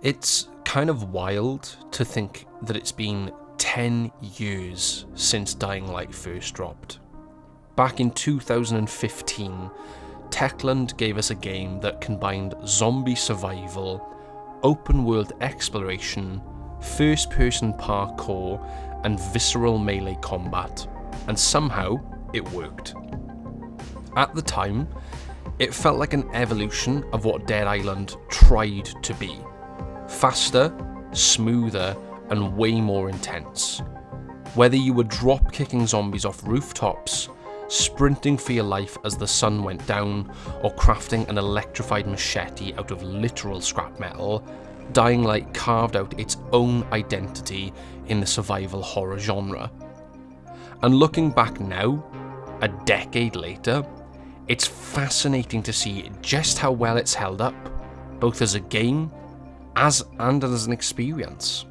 It's kind of wild to think that it's been 10 years since Dying Light first dropped. Back in 2015, Techland gave us a game that combined zombie survival, open world exploration, first person parkour, and visceral melee combat, and somehow it worked. At the time, it felt like an evolution of what Dead Island tried to be. Faster, smoother, and way more intense. Whether you were drop kicking zombies off rooftops, sprinting for your life as the sun went down, or crafting an electrified machete out of literal scrap metal, Dying Light carved out its own identity in the survival horror genre. And looking back now, a decade later, it's fascinating to see just how well it's held up, both as a game and as an experience.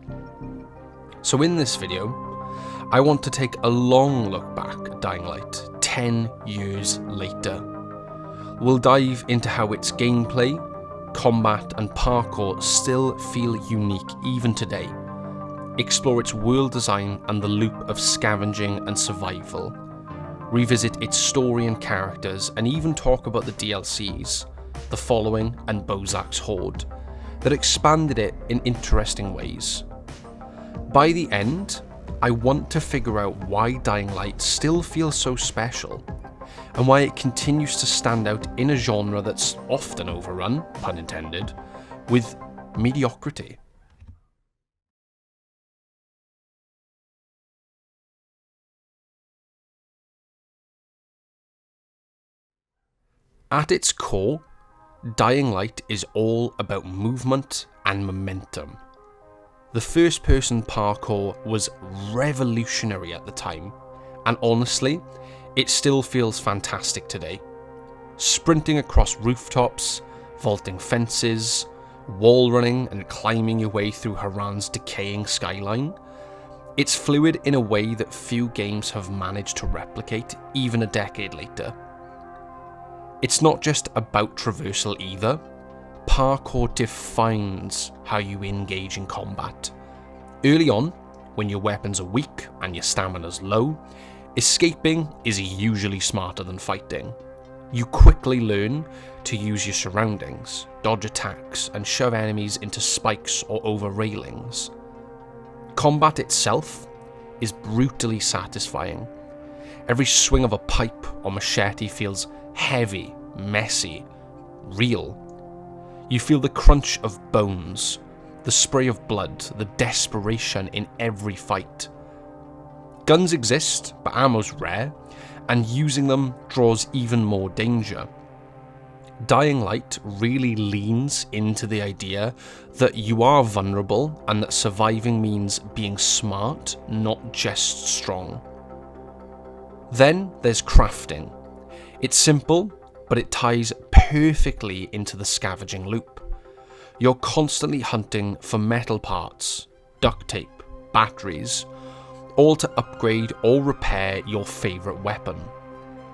So in this video, I want to take a long look back at Dying Light 10 years later. We'll dive into how its gameplay, combat and parkour still feel unique even today, explore its world design and the loop of scavenging and survival, revisit its story and characters, and even talk about the DLCs, The Following and Bozak's Horde, that expanded it in interesting ways. By the end, I want to figure out why Dying Light still feels so special, and why it continues to stand out in a genre that's often overrun, pun intended, with mediocrity. At its core, Dying Light is all about movement and momentum. The first-person parkour was revolutionary at the time, and honestly, it still feels fantastic today. Sprinting across rooftops, vaulting fences, wall running and climbing your way through Harran's decaying skyline, it's fluid in a way that few games have managed to replicate even a decade later. It's not just about traversal either. Parkour defines how you engage in combat. Early on, when your weapons are weak and your stamina's low, escaping is usually smarter than fighting. You quickly learn to use your surroundings, dodge attacks, and shove enemies into spikes or over railings. Combat itself is brutally satisfying. Every swing of a pipe or machete feels heavy, messy, real. You feel the crunch of bones, the spray of blood, the desperation in every fight. Guns exist, but ammo's rare, and using them draws even more danger. Dying Light really leans into the idea that you are vulnerable and that surviving means being smart, not just strong. Then there's crafting. It's simple, but it ties perfectly into the scavenging loop. You're constantly hunting for metal parts, duct tape, batteries, all to upgrade or repair your favourite weapon.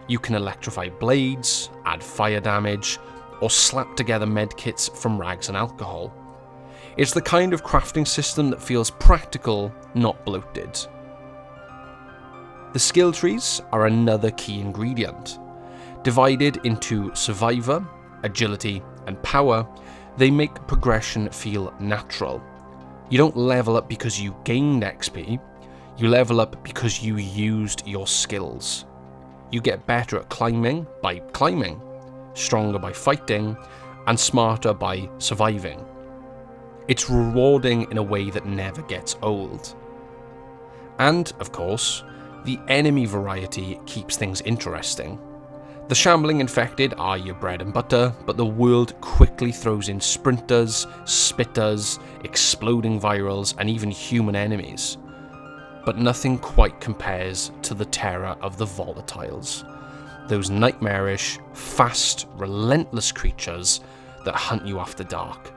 You can electrify blades, add fire damage, or slap together medkits from rags and alcohol. It's the kind of crafting system that feels practical, not bloated. The skill trees are another key ingredient. Divided into survivor, agility, and power, they make progression feel natural. You don't level up because you gained XP, you level up because you used your skills. You get better at climbing by climbing, stronger by fighting, and smarter by surviving. It's rewarding in a way that never gets old. And, of course, the enemy variety keeps things interesting. The shambling infected are your bread and butter, but the world quickly throws in sprinters, spitters, exploding virals, and even human enemies. But nothing quite compares to the terror of the volatiles. Those nightmarish, fast, relentless creatures that hunt you after dark.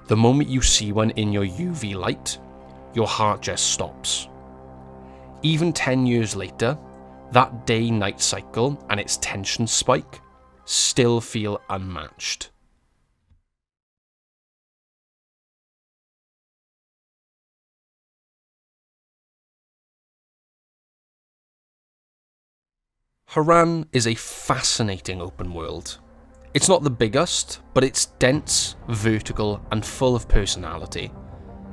The moment you see one in your UV light, your heart just stops. Even 10 years later, that day-night cycle and its tension spike still feel unmatched. Harran is a fascinating open world. It's not the biggest, but it's dense, vertical, and full of personality.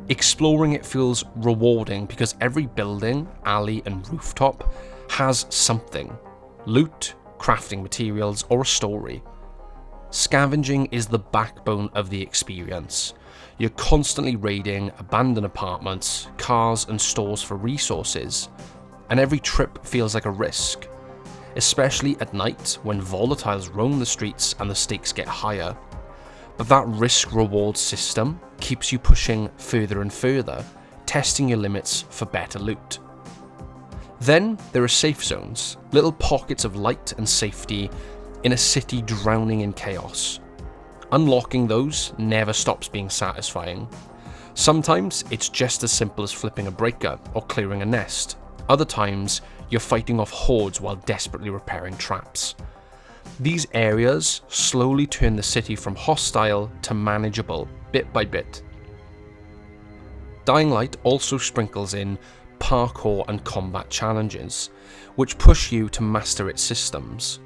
Exploring it feels rewarding because every building, alley, and rooftop has something: loot, crafting materials, or a story. Scavenging is the backbone of the experience. You're constantly raiding abandoned apartments, cars, and stores for resources, and every trip feels like a risk, especially at night when volatiles roam the streets and the stakes get higher. But that risk-reward system keeps you pushing further and further, testing your limits for better loot. Then there are safe zones, little pockets of light and safety in a city drowning in chaos. Unlocking those never stops being satisfying. Sometimes it's just as simple as flipping a breaker or clearing a nest. Other times you're fighting off hordes while desperately repairing traps. These areas slowly turn the city from hostile to manageable, bit by bit. Dying Light also sprinkles in parkour and combat challenges, which push you to master its systems.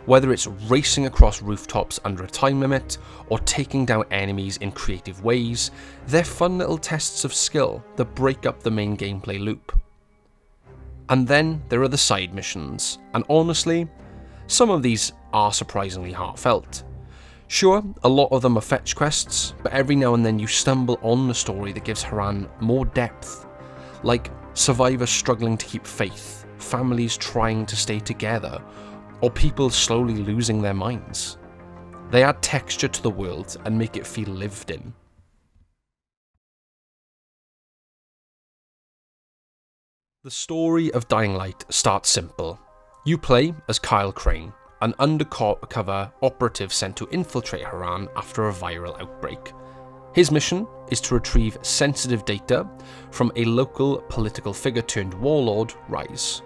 Whether it's racing across rooftops under a time limit, or taking down enemies in creative ways, they're fun little tests of skill that break up the main gameplay loop. And then there are the side missions, and honestly, some of these are surprisingly heartfelt. Sure, a lot of them are fetch quests, but every now and then you stumble on a story that gives Harran more depth, like survivors struggling to keep faith, families trying to stay together, or people slowly losing their minds. They add texture to the world and make it feel lived in. The story of Dying Light starts simple. You play as Kyle Crane, an undercover operative sent to infiltrate Harran after a viral outbreak. His mission is to retrieve sensitive data from a local political figure turned warlord, Rise.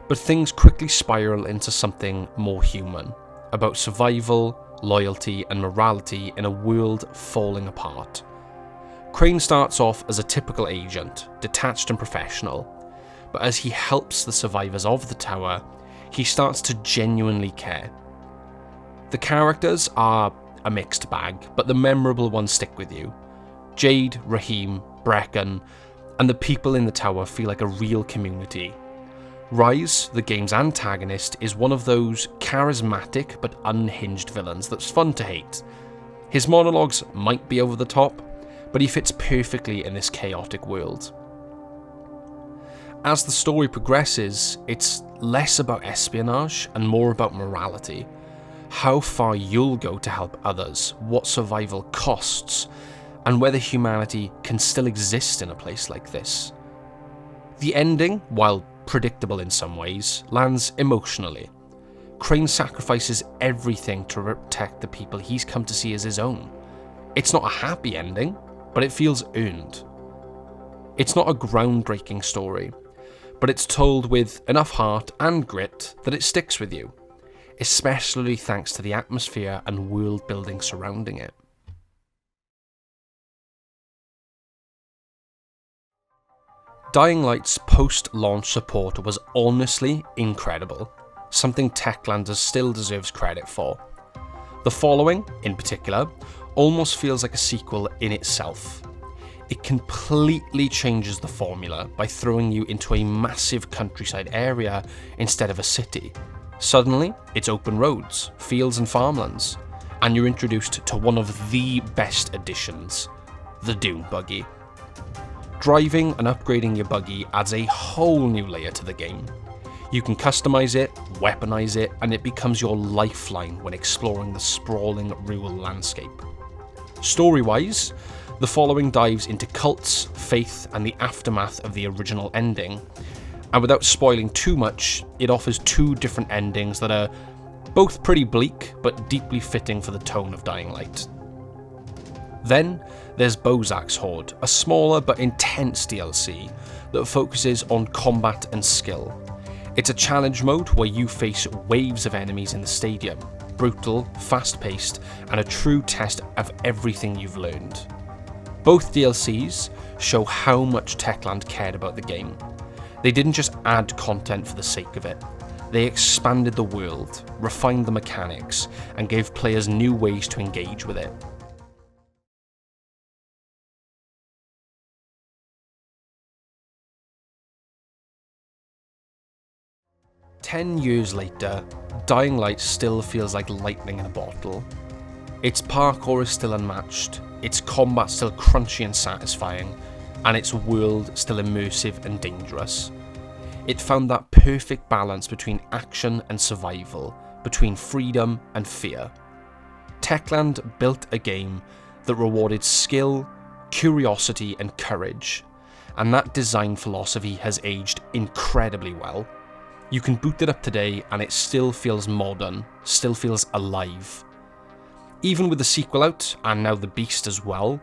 But things quickly spiral into something more human, about survival, loyalty, and morality in a world falling apart. Crane starts off as a typical agent, detached and professional, but as he helps the survivors of the tower, he starts to genuinely care. The characters are a mixed bag, but the memorable ones stick with you. Jade, Raheem, Brecken, and the people in the tower feel like a real community. Rise, the game's antagonist, is one of those charismatic but unhinged villains that's fun to hate. His monologues might be over the top, but he fits perfectly in this chaotic world. As the story progresses, it's less about espionage and more about morality. How far you'll go to help others, what survival costs, and whether humanity can still exist in a place like this. The ending, while predictable in some ways, lands emotionally. Crane sacrifices everything to protect the people he's come to see as his own. It's not a happy ending, but it feels earned. It's not a groundbreaking story, but it's told with enough heart and grit that it sticks with you, especially thanks to the atmosphere and world building surrounding it. Dying Light's post-launch support was honestly incredible, something Techlanders still deserves credit for. The following, in particular, almost feels like a sequel in itself. It completely changes the formula by throwing you into a massive countryside area instead of a city. Suddenly, it's open roads, fields and farmlands, and you're introduced to one of the best additions, the Dune Buggy. Driving and upgrading your buggy adds a whole new layer to the game. You can customize it, weaponize it, and it becomes your lifeline when exploring the sprawling rural landscape. Story-wise, the following dives into cults, faith, and the aftermath of the original ending, and without spoiling too much, it offers two different endings that are both pretty bleak, but deeply fitting for the tone of Dying Light. Then there's Bozak's Horde, a smaller but intense DLC that focuses on combat and skill. It's a challenge mode where you face waves of enemies in the stadium, brutal, fast-paced, and a true test of everything you've learned. Both DLCs show how much Techland cared about the game. They didn't just add content for the sake of it. They expanded the world, refined the mechanics, and gave players new ways to engage with it. "10 years later, Dying Light still feels like lightning in a bottle. Its parkour is still unmatched, its combat still crunchy and satisfying, and its world still immersive and dangerous. It found that perfect balance between action and survival, between freedom and fear. Techland built a game that rewarded skill, curiosity, and courage, and that design philosophy has aged incredibly well. You can boot it up today and it still feels modern, still feels alive. Even with the sequel out, and now the Beast as well,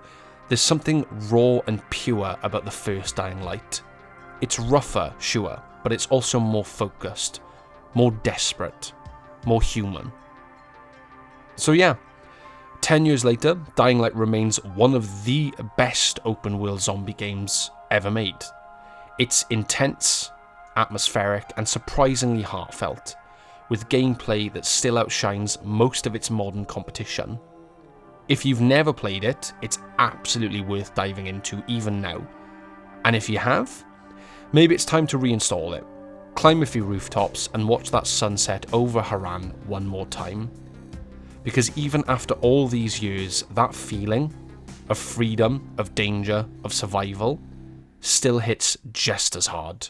there's something raw and pure about the first Dying Light. It's rougher, sure, but it's also more focused, more desperate, more human. So yeah, 10 years later, Dying Light remains one of the best open world zombie games ever made. It's intense, atmospheric, and surprisingly heartfelt, with gameplay that still outshines most of its modern competition. If you've never played it, it's absolutely worth diving into even now. And if you have, maybe it's time to reinstall it, climb a few rooftops and watch that sunset over Haran one more time. Because even after all these years, that feeling of freedom, of danger, of survival, still hits just as hard.